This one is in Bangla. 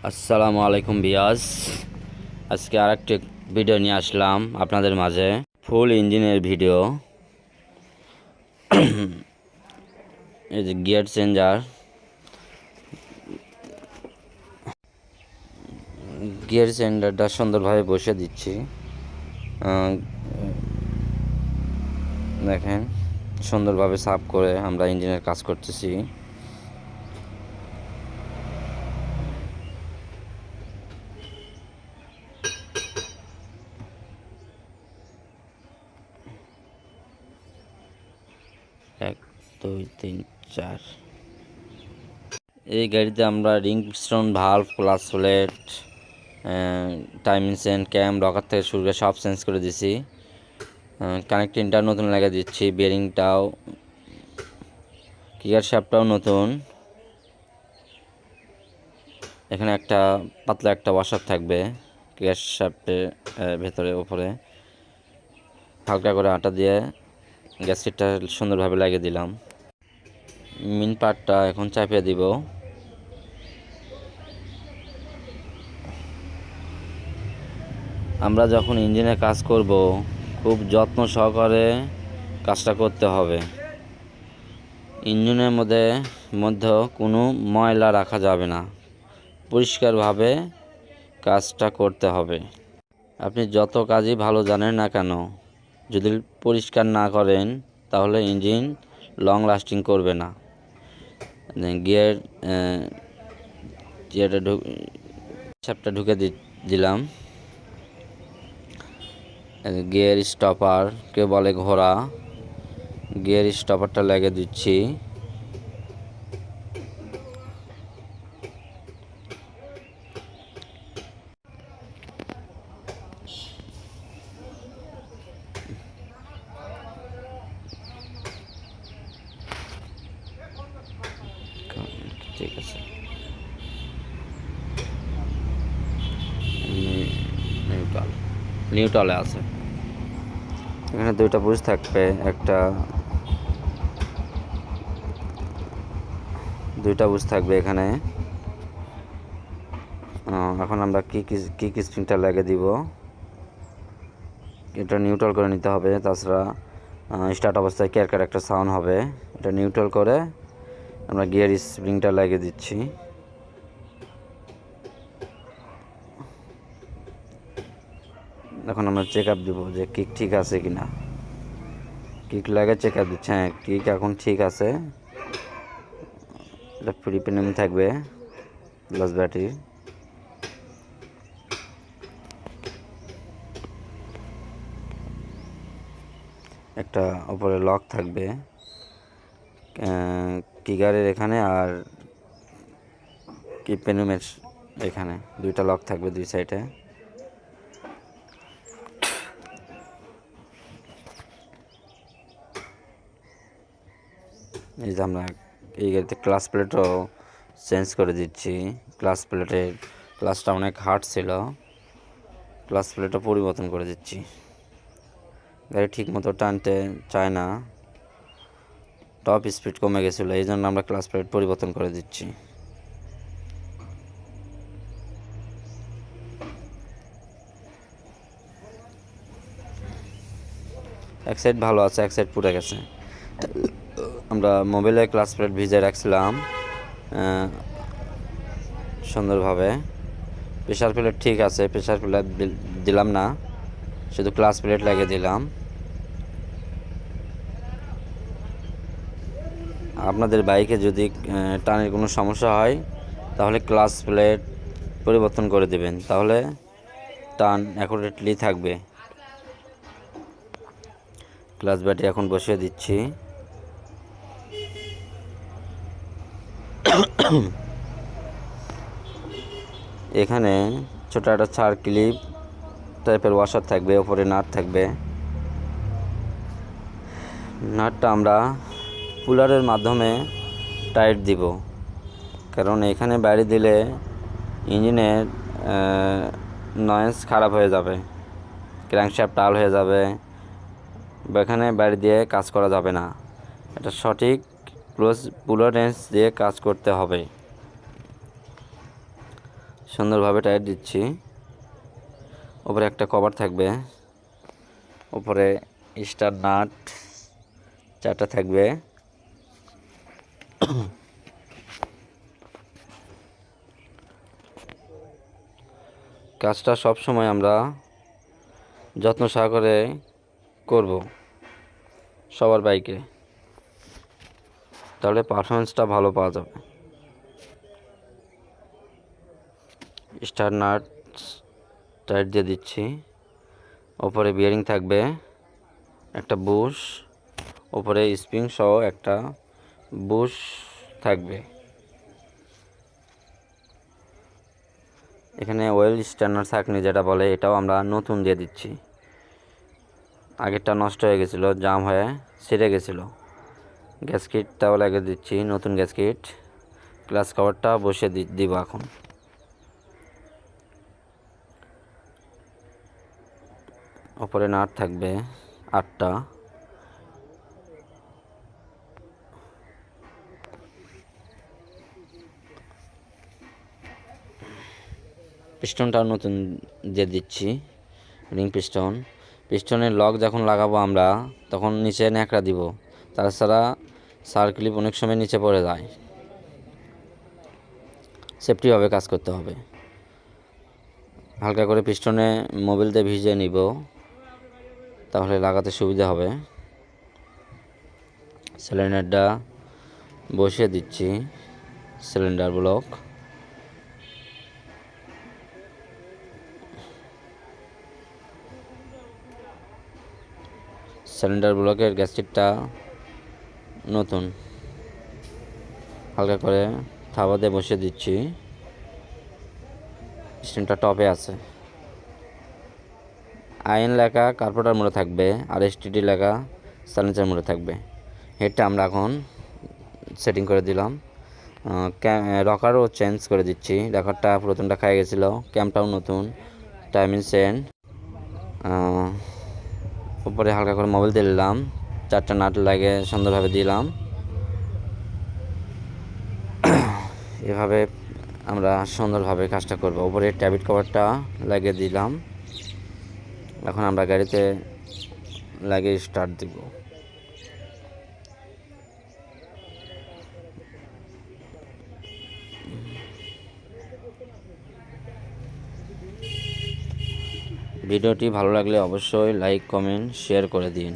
আসসালামু আলাইকুম বিয়াস। আজকে আরেকটি ভিডিও নিয়ে আসলাম আপনাদের মাঝে, ফুল ইঞ্জিনের ভিডিও। এই যে গিয়ার চেঞ্জার, গিয়ার চেঞ্জারটা সুন্দরভাবে বসে দিচ্ছি। দেখেন, সুন্দরভাবে সাফ করে আমরা ইঞ্জিনের কাজ করতেছি। এক, দুই, তিন, চার। এই গাড়িতে আমরা ring piston, valve, clutch plate, timing chain, cam, rocker থেকে শুরু করে সব চেঞ্জ করে দিছি। কানেক্টিংটা নতুন লাগিয়ে দিচ্ছি, বেরিংটাও, গিয়ার শ্যাফটটাও নতুন। এখানে একটা পাতলা একটা ওয়াশার থাকবে গিয়ার শ্যাফটের ভেতরে, উপরে হালকা করে আটা দিয়ে গ্যাসকিটটা সুন্দরভাবে লাগিয়ে দিলাম। মেন পার্টটা এখন চাপিয়ে দিব। আমরা যখন ইঞ্জিনে কাজ করব, খুব যত্ন সহকারে কাজটা করতে হবে। ইঞ্জিনের মধ্যে কোনো ময়লা রাখা যাবে না, পরিষ্কারভাবে কাজটা করতে হবে। আপনি যত কাজই ভালো জানেন না কেন, যদি পরিষ্কার না করেন তাহলে ইঞ্জিন লং লাস্টিং করবে না। গিয়ারটা শ্যাফটটা ঢুকে দিলাম। গিয়ার স্টপার, কে বলে ঘোড়া, গিয়ার স্টপারটা লাগিয়ে দিচ্ছি। ঠিক আছে, নিউট্রালে আছে। এখানে দুইটা বুশ থাকবে, দুইটা বুশ থাকবে এখানে। এখন আমরা কি স্প্রিংটা লাগিয়ে দিব। এটা নিউট্রাল করে নিতে হবে, তাছাড়া স্টার্ট অবস্থায় ক্যারকার একটা সাউন্ড হবে। এটা নিউট্রাল করে আমরা গিয়ার স্প্রিংটা লাগিয়ে দিচ্ছি। এখন আমরা চেক আপ দিব যে কিক ঠিক আছে কিনা। কিক লাগে চেক আপ দিচ্ছে। হ্যাঁ, কিক এখন ঠিক আছে। এটা ফ্রি প্রিমিয়াম থাকবে, প্লাস ব্যাটারি। একটা উপরে লক থাকবে কিগারের এখানে, আর কি পেনুমের এখানে দুইটা লক থাকবে দুই সাইডে। এই যে আমরা এই গাড়িতে ক্লাচ প্লেটও চেঞ্জ করে দিচ্ছি। ক্লাচটা অনেক হার্ড ছিল, ক্লাচ প্লেটও পরিবর্তন করে দিচ্ছি। গাড়ি ঠিক মতো টানতে চায় না, টপ স্পিড কমে গেছিলো, এই জন্য আমরা ক্লাচ প্লেট পরিবর্তন করে দিচ্ছি। এক সাইড ভালো আছে, এক সাইড পুড়ে গেছে। আমরা মোবাইলে ক্লাচ প্লেট ভিজে রাখছিলাম সুন্দরভাবে। প্রেশার প্লেট ঠিক আছে, প্রেশার প্লেট দিলাম না, শুধু ক্লাচ প্লেট লাগিয়ে দিলাম। আপনাদের বাইকে যদি টানের কোনো সমস্যা হয় তাহলে ক্লাচ প্লেট পরিবর্তন করে দেবেন, তাহলে টান অ্যাকুরেটলি থাকবে। ক্লাচ ব্যাটারি এখন বসিয়ে দিচ্ছি। এখানে ছোট একটা চার ক্লিপ টাইপের ওয়াশার থাকবে, ওপরে নাট থাকবে। নাটটা আমরা পুলারের মাধ্যমে টাইট দিব, কারণ এখানে বাইরে দিলে ইঞ্জিনের নয়েজ খারাপ হয়ে যাবে, ক্র্যাঙ্কশ্যাফট টাল হয়ে যাবে, বা এখানে বাইরে দিয়ে কাজ করা যাবে না। এটা সঠিক পুলার রেঞ্জ দিয়ে কাজ করতে হবে। সুন্দরভাবে টাইট দিচ্ছি। উপরে একটা কভার থাকবে, উপরে স্টার নাট 4টা থাকবে। কাজটা সব সময় আমরা যত্ন সহকারে করব সবার বাইকে, তাহলে পারফরমেন্সটা ভালো পাওয়া যাবে। স্টার নাট টাইট দিয়ে দিচ্ছি। ওপরে বিয়ারিং থাকবে, একটা বুশ, ওপরে স্প্রিং সহ একটা বুশ থাকবে। এখানে ওয়েল স্ট্যান্ডার ছাঁকনি যেটা বলে, এটাও আমরা নতুন দিয়ে দিচ্ছি। আগেরটা নষ্ট হয়ে গেছিলো, জাম হয়ে ছিঁড়ে গেছিলো। গ্যাসকিটটাও লাগিয়ে দিচ্ছি, নতুন গ্যাসকিট। গ্লাস কভারটা বসিয়ে দিব এখন। ওপরে নাট থাকবে 8টা। পিস্টনটাও নতুন দিয়ে দিচ্ছি, রিং পিস্টন। পিস্টনের লক যখন লাগাবো আমরা, তখন নিচে ন্যাকড়া দিব, তাছাড়া সার্ক্লিপ অনেক সময় নিচে পড়ে যায়। সেফটিভাবে কাজ করতে হবে। হালকা করে পিস্টনে মোবিল দিয়ে ভিজিয়ে নিব, তাহলে লাগাতে সুবিধা হবে। সিলিন্ডারটা বসিয়ে দিচ্ছি, সিলিন্ডার ব্লক। সিলিন্ডার ব্লকের গ্যাসকিটটা নতুন। হালকা করে থাবা দিয়ে বসিয়ে দিচ্ছি। স্ট্যান্ডটা টপে আছে। আইএন লেখা কার্পোরেটর মোড়ে থাকবে, আর এসটিডি লেখা সাইলেন্সার মোড়ে থাকবে। হেডটা আমরা এখন সেটিং করে দিলাম। রকারও চেঞ্জ করে দিচ্ছি, রকারটা পুরাতনটা খাই গেছিলো। ক্যাম্পটাও নতুন, টাইমিং চেন। উপরে হালকা করে মোবিল দিলাম, 4টা নাট লাগে সুন্দরভাবে দিলাম। এভাবে আমরা সুন্দরভাবে কাজটা করব। উপরে ট্যাবিট কভারটা লাগিয়ে দিলাম। এখন আমরা গাড়িতে লাগিয়ে স্টার্ট দিব। ভিডিওটি ভালো লাগলে অবশ্যই লাইক, কমেন্ট, শেয়ার করে দিন।